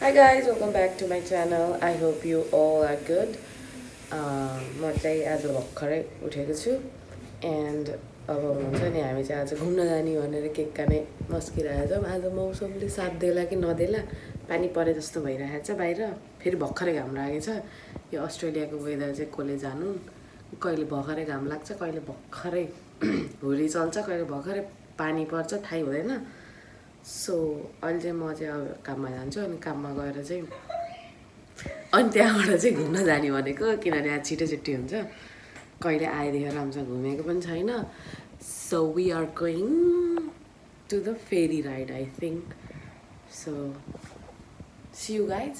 Hi guys, welcome back to my channel. I hope you all are good. म चाहिँ आज भर्खरै उठेको छु एन्ड अब हुन्छ नि हामी चाहिँ आज घुम्न जाने भनेर केक काट्ने मस्किरहेको छौँ। आज मौसमले साथ देला कि नदेला पानी परे जस्तो भइरहेको छ बाहिर। फेरि भर्खरै घाम लागेको छ। यो अस्ट्रेलियाको वेदर चाहिँ कसले जानु, कहिले भर्खरै घाम लाग्छ, कहिले भर्खरै हुरी चल्छ, कहिले भर्खरै पानी पर्छ, थाहै हुँदैन। सो अहिले चाहिँ म चाहिँ अब काममा जान्छु अनि काममा गएर चाहिँ अनि त्यहाँबाट चाहिँ घुम्न जाने भनेको, किनभने आज छिटो छुट्टी हुन्छ। कहिले आएदेखि राम्रोसँग घुमेको पनि छैन। So we are going to the ferry ride I think. So see you guys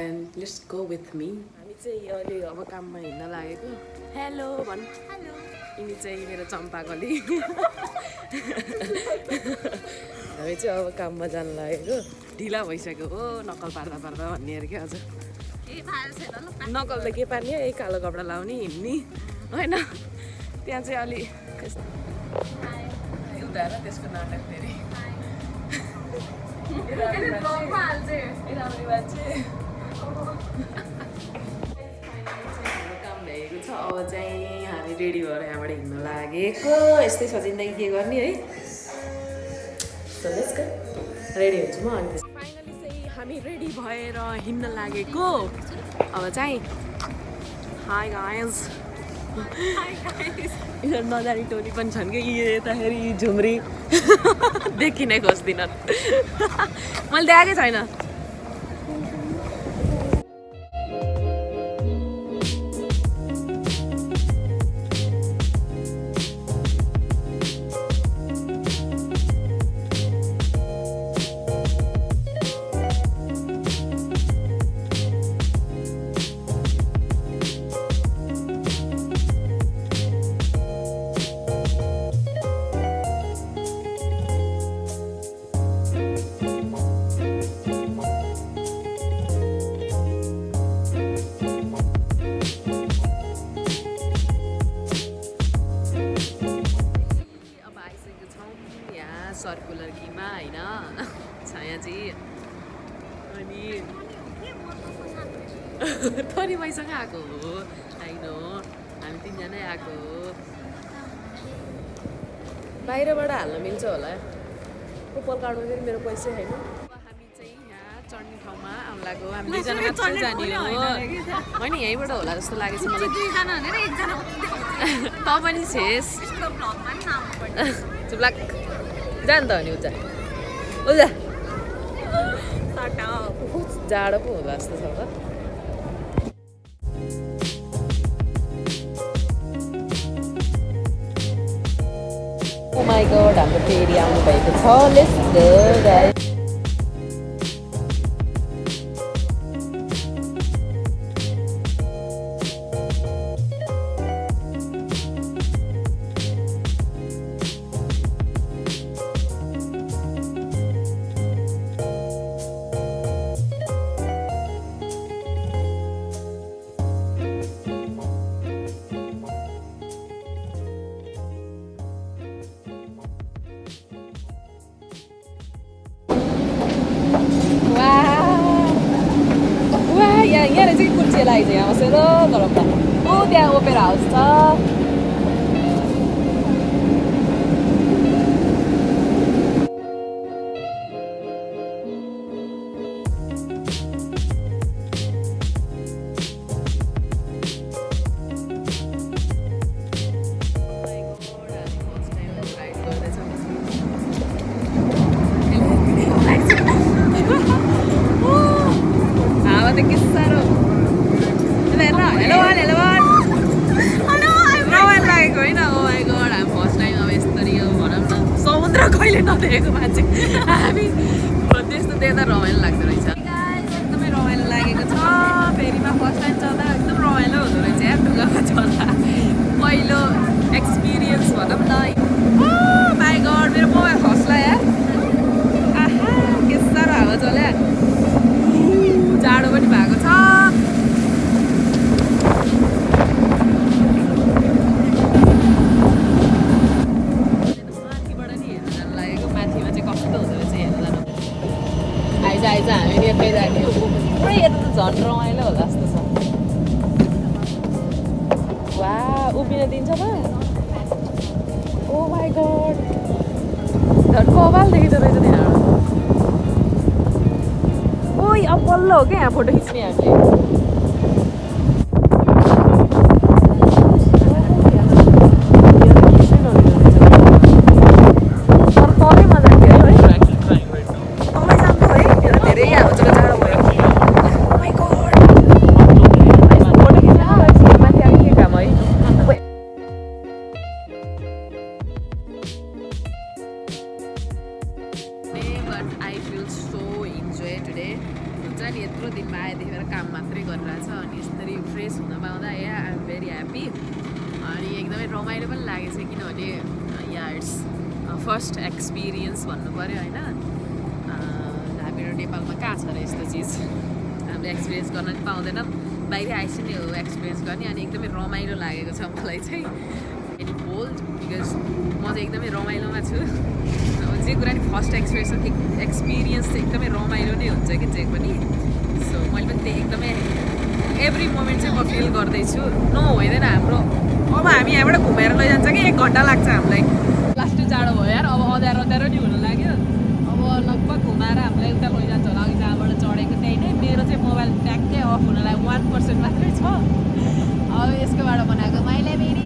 and let's go with me. हामी चाहिँ अहिले अब काममा हिँड्न लागेको। हेलो भन्। हेलो। यिनी चाहिँ मेरो चम्पाकली। हामी चाहिँ अब काममा जानु लागेको। ढिला भइसक्यो हो नक्कल पार्दा पार्दा भन्ने अरे क्या। अझ नक्कल त के पार्ने, यही कालो कपडा लाउने हिँड्ने होइन। त्यहाँ चाहिँ अलि एउटा र त्यसको नाटक फेरि काम भ्याएको छ। अब चाहिँ हामी रेडी भएर यहाँबाट हिँड्न लागेको। यस्तै सजिँदै के गर्ने है। So let's go. रेडी हुन्छु म। अनि फाइनली चाहिँ हामी रेडी भएर हिँड्न लागेको। अब चाहिँ हाई गाइज। यिनीहरू नजानी टोली पनि छन् कि यताखेरि झुम्री देखि नै खोज्दिनँ। मैले देखाएकै छैन। सर्कुलर कीमा होइन छाया चाहिँ। अनि थोरै मैसँग आएको हो होइन, हामी तिनजनै आएको हो। बाहिरबाट हाल्न मिल्छ होला। कुपन कार्डमा फेरि मेरो पैसै होइन। हामी चाहिँ यहाँ चढ्ने ठाउँमा आउनु लाग्यो। हामी दुईजना मात्र जाने हो होइन, यहीँबाट होला जस्तो लागेको छ मलाई। त पनि छेस चुप्लाक जान त हो नि। उजा उजा जाडो पो होला जस्तो छ त। ओ माई गॉड, हाम्रो फेरि आउनु भएको छ। Let's go guys. यहाँ चाहिँ कुर्ची लाग्छ यहाँ बसेर गरम त। ओ त्यहाँ ओपेरा हाउस छ। कहिले नदेखेको मान्छे हामी त्यस्तो देख्दा रमाइलो लाग्दो रहेछ। एकदमै रमाइलो लागेको छ। फेरिमा फर्स्ट टाइम चल्दा एकदम रमाइलो हुँदो रहेछ यार। ढुङ्गामा चल्दा पहिलो एक्सपिरियन्स भनौँ न। माई गड, मेरो मोबाइल खस्ला यार। आहा के साह्रो हावा चल्या। जाडो पनि भएको छ। माथिबाट नि हेर्न जानु लागेको। माथिमा चाहिँ कस्तो हुँदो रहेछ हेर्न जानु। आइज हामी फेरि पुरै यता त झन् रमाइलो होला जस्तो छ वा उभिन दिन्छ त ओ माई गड झन् कपाल देखिँदो रहेछ त्यहाँ ओइ अब बल्ल हो क्या यहाँ फोटो खिच्ने हामीले यत्रो दिनमा आएदेखि काम मात्रै गरिरहेछ अनि यसरी फ्रेस हुन पाउँदा आइ एम भेरी ह्याप्पी अनि एकदमै रमाइलो पनि लागेको छ किनभने या इट्स फर्स्ट एक्सपिरियन्स भन्नु पऱ्यो होइन हामीहरू नेपालमा कहाँ छ र यस्तो चिज हामीले एक्सपिरियन्स गर्न पनि पाउँदैन बाहिर आइसि नै हो एक्सपिरियन्स गर्ने अनि एकदमै रमाइलो लागेको छ मलाई चाहिँ एनी बोल्ड बिकज म चाहिँ एकदमै रमाइलोमा छु जे कुरा नि फर्स्ट एक्सपिरियन्स चाहिँ एकदमै रमाइलो नै हुन्छ कि जे पनि सो मैले पनि त्यही एकदमै एभ्री मोमेन्ट चाहिँ म फिल गर्दैछु नो होइन हाम्रो अब हामी यहाँबाट घुमेर लैजान्छ कि 1 घन्टा लाग्छ हामीलाई लास्ट जाडो भयो यार अब अँध्यारो नि हुन लाग्यो अब लगभग घुमाएर हामीलाई उता लैजान्छ होला अघि जहाँबाट चढेको त्यही नै मेरो चाहिँ मोबाइल ट्याक्कै अफ हुनलाई 1% मात्रै छ अब यसकोबाट बनाएको मैले फेरि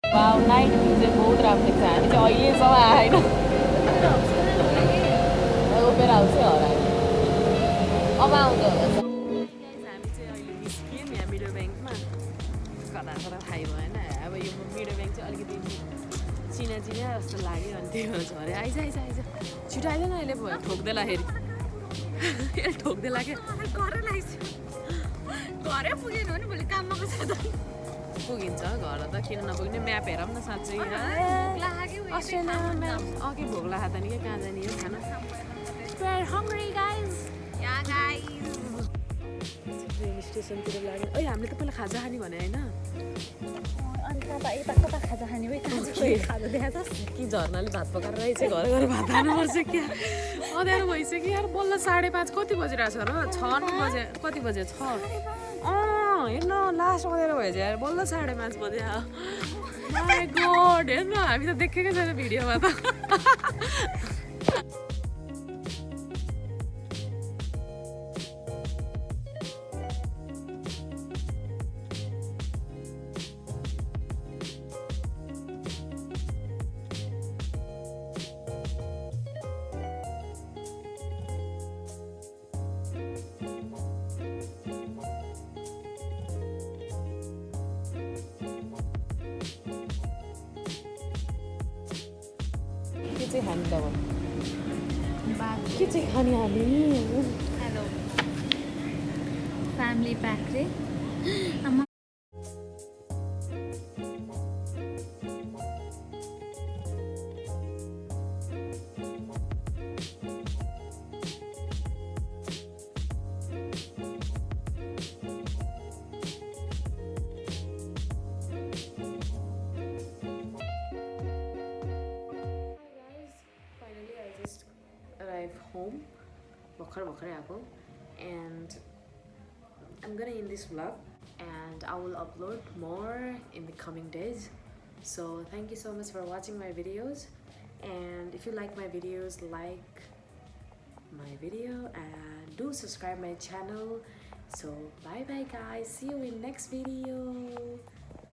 वाउ नाइट भ्यू चाहिँ बहुत राम्रो देख्छ हामी चाहिँ अहिलेसम्म आएन ओपेर हाउस चाहिँ हरायो अब आउँछ होला हामी चाहिँ अहिले निस्क्यौँ यहाँ मिडो ब्याङ्कमा कता कता थाहै भएन अब यो मिडो ब्याङ्क चाहिँ अलिकति चिना जस्तो लाग्यो अनि त्यही भएर झरे आइज छिटो आइज न अहिले भयो ठोक्दैलाखेरि ठोक्दैला क्या घरै पुगेन भने भोलि काममा कसो पुगिन्छ घर त किन नपुग्ने म्याप हेरौँ न साँच्चै अस्ट्रेलियामा अघि भोक लाग्यो त नि क्या कहाँ जाने हो खाना ट्रेन स्टेसनतिर लाग्यो ओइ हामीले त पहिला खाजा खाने भने होइन कि झर्नाले भात पकाएर रहेछ घर घर भात खानुपर्छ क्या अँध्यारो भइसक्यो यार बल्ल 5:30 कति बजिरहेछ र 6 बजे कति बजे 6 हेर्न लास्ट अँध्यारो भएछ यार बल्ल 5:30 बजे माई गॉड हेर्न हामी त देखेकै छैन भिडियोमा त के चाहिँ खाने त के चाहिँ खाने हामी हेलो फ्यामिली प्याक रे arrived home भर्खरै आएको and I'm gonna end this vlog and I will upload more in the coming days. So thank you so much for watching my videos, and if you like my videos, like my video and do subscribe my channel. So bye bye guys, see you in next video.